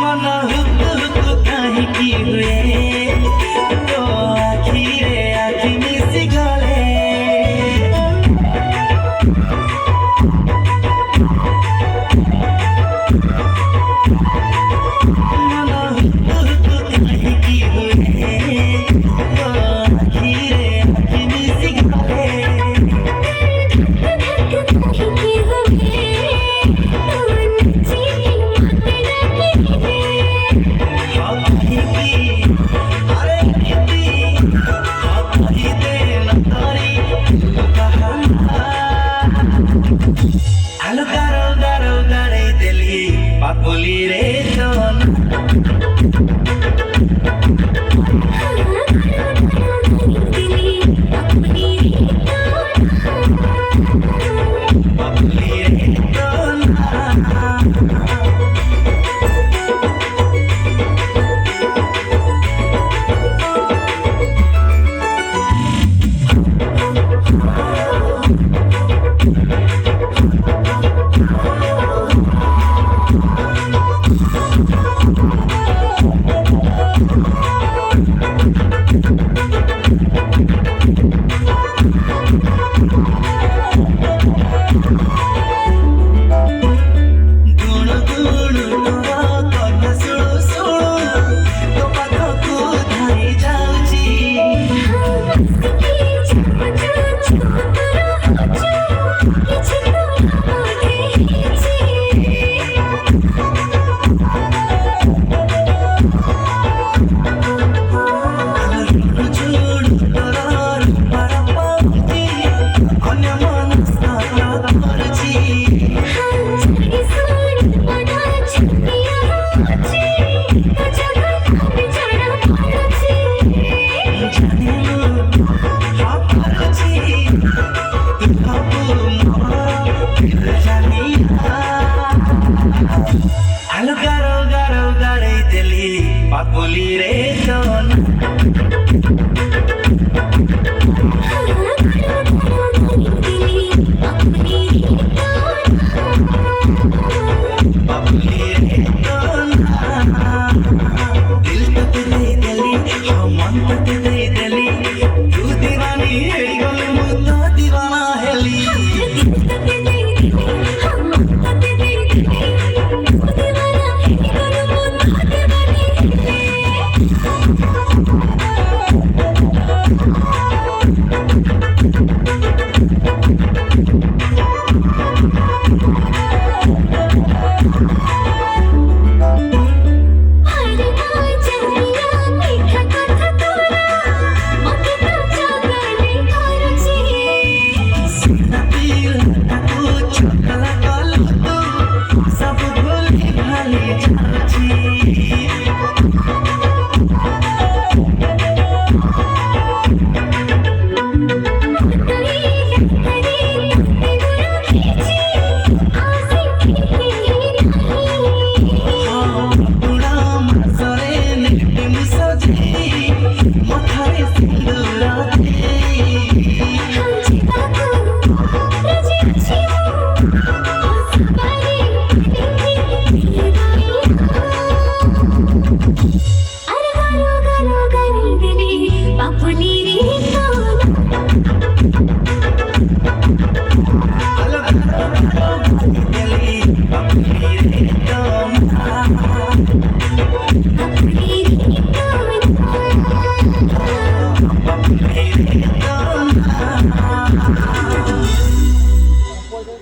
मन hook hook काहीँकी हुए तो आखिरे आखि मिसी गले मन हुक हुक काहीँकी हुए तो आखिरे आखि मिसी गले पापुली रे दोन पापुली रे दोन पापुली रे दोन पापुली रे दोन दिल तक दे देली मन तक दे देली तू दीवानी हे गल मुझ दीवाना हेली